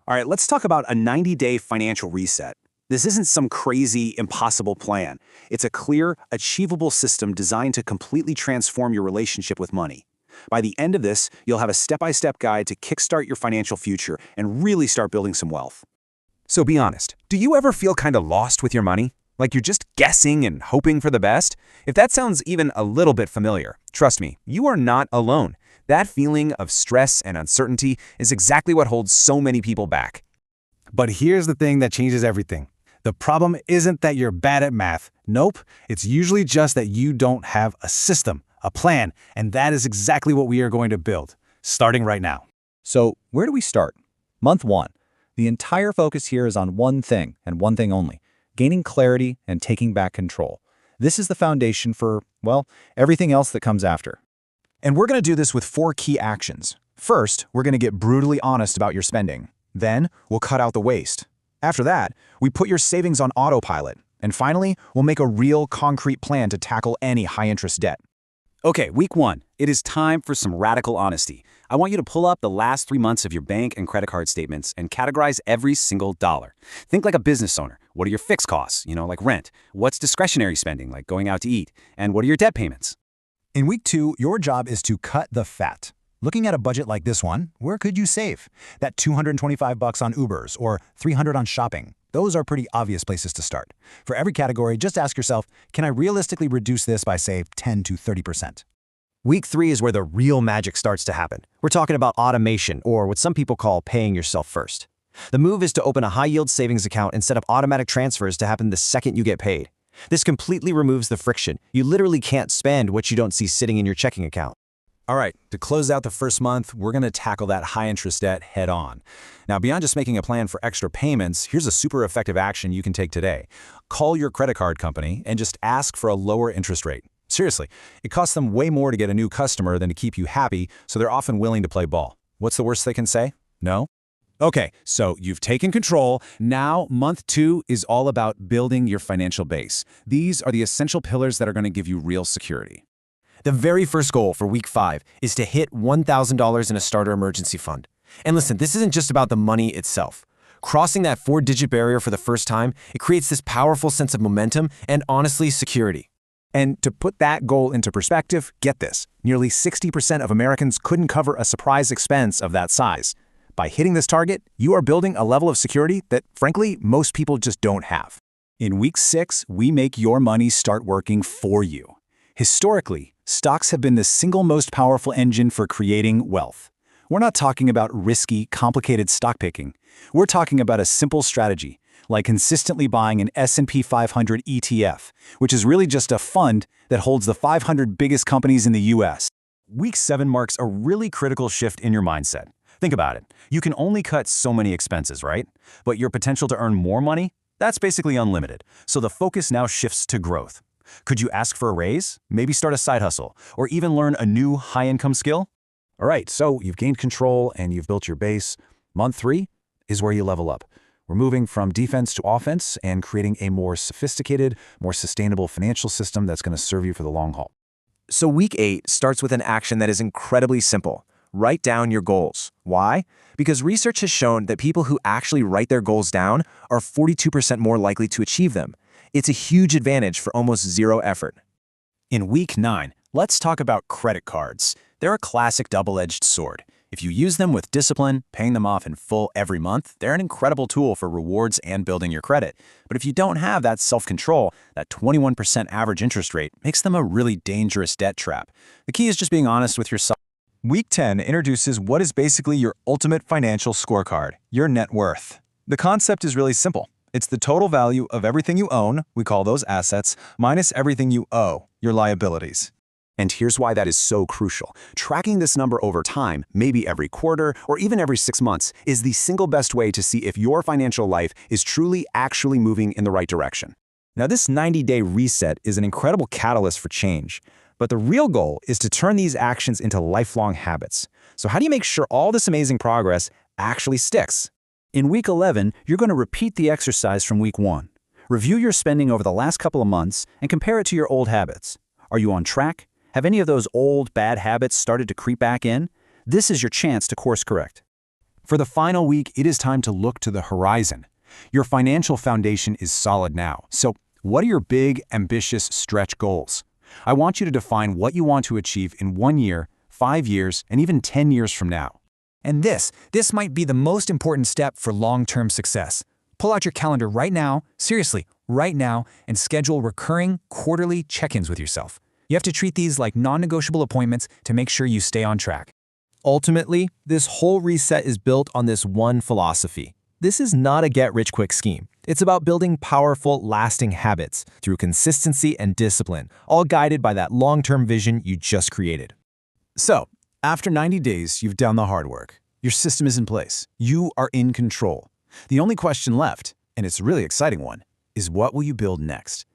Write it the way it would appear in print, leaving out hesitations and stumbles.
All right, let's talk about a 90-day financial reset. This isn't some crazy, impossible plan. It's a clear, achievable system designed to completely transform your relationship with money. By the end of this, you'll have a step-by-step guide to kickstart your financial future and really start building some wealth. So be honest, do you ever feel kind of lost with your money? Like you're just guessing and hoping for the best? If that sounds even a little bit familiar, trust me, you are not alone. That feeling of stress and uncertainty is exactly what holds so many people back. But here's the thing that changes everything. The problem isn't that you're bad at math. Nope, it's usually just that you don't have a system, a plan, and that is exactly what we are going to build, starting right now. So where do we start? Month 1. The entire focus here is on one thing and one thing only: gaining clarity and taking back control. This is the foundation for, well, everything else that comes after. And we're going to do this with 4 key actions. First, we're going to get brutally honest about your spending. Then, we'll cut out the waste. After that, we put your savings on autopilot. And finally, we'll make a real, concrete plan to tackle any high-interest debt. Okay, week 1. It is time for some radical honesty. I want you to pull up the last 3 months of your bank and credit card statements and categorize every single dollar. Think like a business owner. What are your fixed costs, like rent? What's discretionary spending, like going out to eat? And what are your debt payments? In week 2, your job is to cut the fat. Looking at a budget like this one, where could you save? That $225 on Ubers or $300 on shopping. Those are pretty obvious places to start. For every category, just ask yourself, can I realistically reduce this by, say, 10 to 30%? Week 3 is where the real magic starts to happen. We're talking about automation, or what some people call paying yourself first. The move is to open a high-yield savings account and set up automatic transfers to happen the second you get paid. This completely removes the friction. You literally can't spend what you don't see sitting in your checking account. All right, to close out the first month, we're going to tackle that high-interest debt head-on. Now, beyond just making a plan for extra payments, here's a super effective action you can take today. Call your credit card company and just ask for a lower interest rate. Seriously, it costs them way more to get a new customer than to keep you happy, so they're often willing to play ball. What's the worst they can say? No? Okay, so you've taken control. Now, month 2 is all about building your financial base. These are the essential pillars that are going to give you real security. The very first goal for week 5 is to hit $1,000 in a starter emergency fund. And listen, this isn't just about the money itself. Crossing that 4-digit barrier for the first time, it creates this powerful sense of momentum and, honestly, security. And to put that goal into perspective, get this. Nearly 60% of Americans couldn't cover a surprise expense of that size. By hitting this target, you are building a level of security that, frankly, most people just don't have. In week 6, we make your money start working for you. Historically, stocks have been the single most powerful engine for creating wealth. We're not talking about risky, complicated stock picking. We're talking about a simple strategy, like consistently buying an S&P 500 ETF, which is really just a fund that holds the 500 biggest companies in the US. Week 7 marks a really critical shift in your mindset. Think about it. You can only cut so many expenses, right? But your potential to earn more money? That's basically unlimited. So the focus now shifts to growth. Could you ask for a raise? Maybe start a side hustle, or even learn a new high-income skill? All right, so you've gained control and you've built your base. Month 3 is where you level up. We're moving from defense to offense and creating a more sophisticated, more sustainable financial system that's going to serve you for the long haul. So week 8 starts with an action that is incredibly simple. Write down your goals. Why? Because research has shown that people who actually write their goals down are 42% more likely to achieve them. It's a huge advantage for almost zero effort. In week 9, let's talk about credit cards. They're a classic double-edged sword. If you use them with discipline, paying them off in full every month, they're an incredible tool for rewards and building your credit. But if you don't have that self-control, that 21% average interest rate makes them a really dangerous debt trap. The key is just being honest with yourself. Week 10 introduces what is basically your ultimate financial scorecard, your net worth. The concept is really simple. It's the total value of everything you own, we call those assets, minus everything you owe, your liabilities. And here's why that is so crucial. Tracking this number over time, maybe every quarter or even every 6 months, is the single best way to see if your financial life is actually moving in the right direction. Now, this 90-day reset is an incredible catalyst for change. But the real goal is to turn these actions into lifelong habits. So how do you make sure all this amazing progress actually sticks? In week 11, you're going to repeat the exercise from week 1. Review your spending over the last couple of months and compare it to your old habits. Are you on track? Have any of those old bad habits started to creep back in? This is your chance to course correct. For the final week, it is time to look to the horizon. Your financial foundation is solid now. So, what are your big, ambitious stretch goals? I want you to define what you want to achieve in 1 year, 5 years, and even 10 years from now. And this might be the most important step for long-term success. Pull out your calendar right now, seriously, right now, and schedule recurring quarterly check-ins with yourself. You have to treat these like non-negotiable appointments to make sure you stay on track. Ultimately, this whole reset is built on this one philosophy. This is not a get-rich-quick scheme. It's about building powerful, lasting habits through consistency and discipline, all guided by that long-term vision you just created. So, after 90 days, you've done the hard work. Your system is in place. You are in control. The only question left, and it's a really exciting one, is what will you build next?